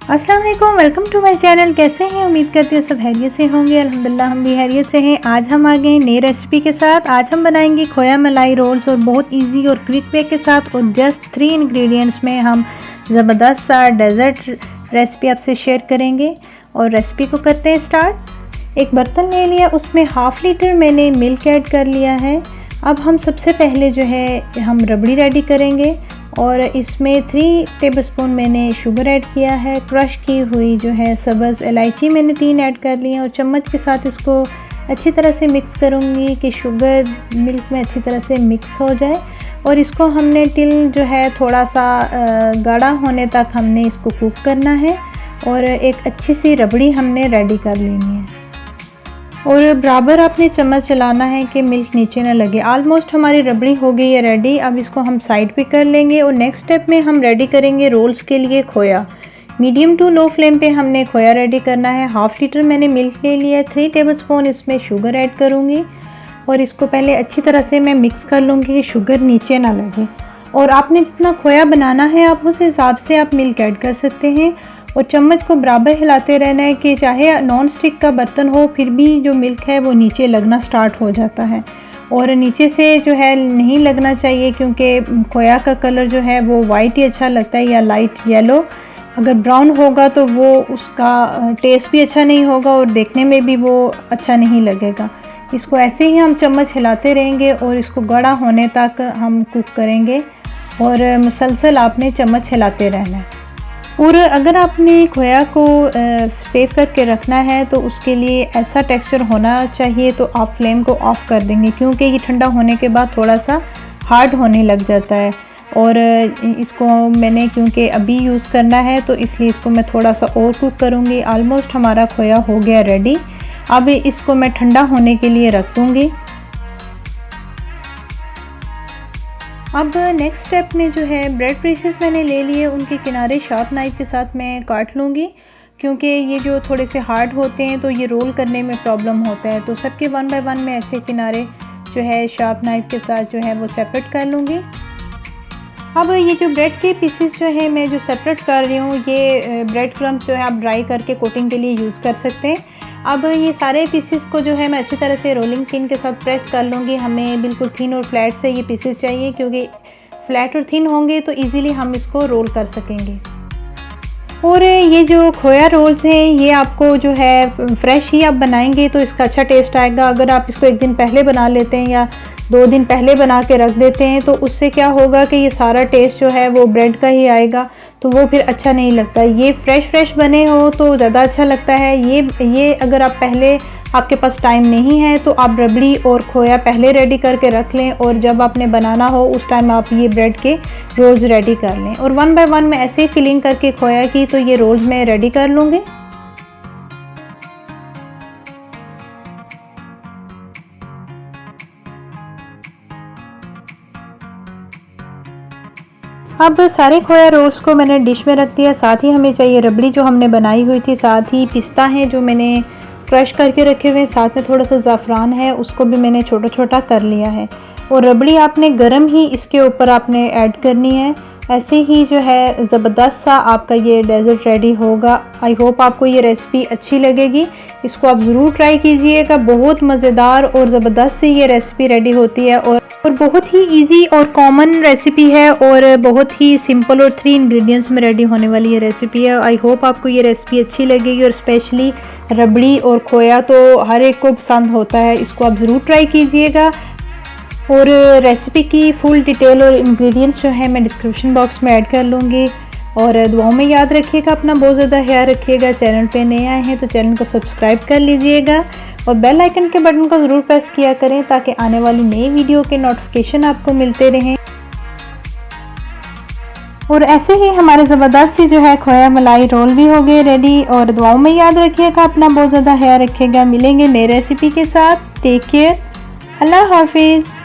अस्सलाम वालेकुम, welcome to my channel. कैसे हैं? उम्मीद करती हूँ सब हैरियत से होंगे। अल्हम्दुलिल्लाह हम भी हैरियत से हैं। आज हम आ गए नई रेसिपी के साथ। आज हम बनाएंगे खोया मलाई रोल्स और बहुत इजी और क्विक वे के साथ, और जस्ट 3 इंग्रेडिएंट्स में हम ज़बरदस्त सा डेज़र्ट रेसिपी आपसे शेयर करेंगे। और रेसिपी को करते हैं स्टार्ट। एक बर्तन ले लिया, उसमें हाफ़ लीटर मैंने मिल्क ऐड कर लिया है। अब हम सबसे पहले जो है हम रबड़ी रेडी करेंगे, और इसमें 3 टेबलस्पून मैंने शुगर ऐड किया है। क्रश की हुई जो है सब्ज़ इलायची मैंने 3 ऐड कर ली है, और चम्मच के साथ इसको अच्छी तरह से मिक्स करूँगी कि शुगर मिल्क में अच्छी तरह से मिक्स हो जाए। और इसको हमने टिल जो है थोड़ा सा गाढ़ा होने तक हमने इसको कुक करना है, और एक अच्छी सी रबड़ी हमने रेडी कर लेनी है। और बराबर आपने चम्मच चलाना है कि मिल्क नीचे ना लगे। ऑलमोस्ट हमारी रबड़ी हो गई है रेडी। अब इसको हम साइड पे कर लेंगे, और नेक्स्ट स्टेप में हम रेडी करेंगे रोल्स के लिए खोया। मीडियम टू लो फ्लेम पे हमने खोया रेडी करना है। हाफ़ लीटर मैंने मिल्क ले लिया है, 3 टेबलस्पून इसमें शुगर ऐड करूँगी, और इसको पहले अच्छी तरह से मैं मिक्स कर लूँगी कि शुगर नीचे ना लगे। और आपने जितना खोया बनाना है आप उस हिसाब से आप मिल्क ऐड कर सकते हैं, और चम्मच को बराबर हिलाते रहना है कि चाहे नॉन स्टिक का बर्तन हो फिर भी जो मिल्क है वो नीचे लगना स्टार्ट हो जाता है। और नीचे से जो है नहीं लगना चाहिए, क्योंकि खोया का कलर जो है वो वाइट ही अच्छा लगता है या लाइट येलो। अगर ब्राउन होगा तो वो उसका टेस्ट भी अच्छा नहीं होगा और देखने में भी वो अच्छा नहीं लगेगा। इसको ऐसे ही हम चम्मच हिलाते रहेंगे और इसको गाढ़ा होने तक हम कुक करेंगे, और मुसलसल आपने चम्मच हिलाते रहना है। और अगर आपने खोया को सेव करके रखना है तो उसके लिए ऐसा टेक्सचर होना चाहिए, तो आप फ्लेम को ऑफ़ कर देंगे, क्योंकि ये ठंडा होने के बाद थोड़ा सा हार्ड होने लग जाता है। और इसको मैंने क्योंकि अभी यूज़ करना है तो इसलिए इसको मैं थोड़ा सा और कुक करूँगी। ऑलमोस्ट हमारा खोया हो गया रेडी। अब इसको मैं ठंडा होने के लिए रख दूँगी। अब नेक्स्ट स्टेप में जो है ब्रेड पीसेस मैंने ले लिए, उनके किनारे शार्प नाइफ के साथ मैं काट लूँगी, क्योंकि ये जो थोड़े से हार्ड होते हैं तो ये रोल करने में प्रॉब्लम होता है। तो सबके 1 बाय 1 मैं ऐसे किनारे जो है शार्प नाइफ के साथ जो है वो सेपरेट कर लूँगी। अब ये जो ब्रेड के पीसेस जो है मैं जो सेपरेट कर रही हूँ, ये ब्रेड क्रम्स जो है आप ड्राई करके कोटिंग के लिए यूज़ कर सकते हैं। अब ये सारे पीसेस को जो है मैं अच्छी तरह से रोलिंग पिन के साथ प्रेस कर लूँगी। हमें बिल्कुल थिन और फ्लैट से ये पीसेस चाहिए, क्योंकि फ्लैट और थिन होंगे तो इजीली हम इसको रोल कर सकेंगे। और ये जो खोया रोल्स हैं ये आपको जो है फ्रेश ही आप बनाएंगे तो इसका अच्छा टेस्ट आएगा। अगर आप इसको 1 दिन पहले बना लेते हैं या 2 दिन पहले बना के रख देते हैं तो उससे क्या होगा कि ये सारा टेस्ट जो है वो ब्रेड का ही आएगा, तो वो फिर अच्छा नहीं लगता। ये फ्रेश बने हो तो ज़्यादा अच्छा लगता है। ये अगर आप पहले आपके पास टाइम नहीं है तो आप रबड़ी और खोया पहले रेडी करके रख लें, और जब आपने बनाना हो उस टाइम आप ये ब्रेड के रोल्स रेडी कर लें। और 1 बाय 1 मैं ऐसे ही फिलिंग करके खोया की तो ये रोल्स मैं रेडी कर लूँगी। अब सारे खोया रोल्स को मैंने डिश में रख दिया। साथ ही हमें चाहिए रबड़ी जो हमने बनाई हुई थी, साथ ही पिस्ता है जो मैंने क्रश करके रखे हुए हैं, साथ में थोड़ा सा ज़ाफ़रान है उसको भी मैंने छोटा छोटा कर लिया है। और रबड़ी आपने गरम ही इसके ऊपर आपने ऐड करनी है। ऐसे ही जो है ज़बरदस्त सा आपका ये डेज़र्ट रेडी होगा। आई होप आपको ये रेसिपी अच्छी लगेगी। इसको आप ज़रूर ट्राई कीजिएगा। बहुत मज़ेदार और ज़बरदस्त सी ये रेसिपी रेडी होती है, और बहुत ही इजी और कॉमन रेसिपी है, और बहुत ही सिंपल और 3 इंग्रेडिएंट्स में रेडी होने वाली ये रेसिपी है। आई होप आपको ये रेसिपी अच्छी लगेगी, और स्पेशली रबड़ी और खोया तो हर एक को पसंद होता है। इसको आप ज़रूर ट्राई कीजिएगा। और रेसिपी की फुल डिटेल और इंग्रेडिएंट्स जो है मैं डिस्क्रिप्शन बॉक्स में ऐड कर लूँगी। और दुआओं में याद रखिएगा, अपना बहुत ज़्यादा ख्याल रखिएगा। चैनल पे नए आए हैं तो चैनल को सब्सक्राइब कर लीजिएगा, और बेल आइकन के बटन को ज़रूर प्रेस किया करें ताकि आने वाली नई वीडियो के नोटिफिकेशन आपको मिलते रहें। और ऐसे ही हमारे ज़बरदस्त सी जो है खोया मलाई रोल भी हो गए रेडी। और दुआओं में याद रखिएगा, अपना बहुत ज़्यादा ख्याल रखिएगा। मिलेंगे नई रेसिपी के साथ। Take care. अल्लाह हाफिज़।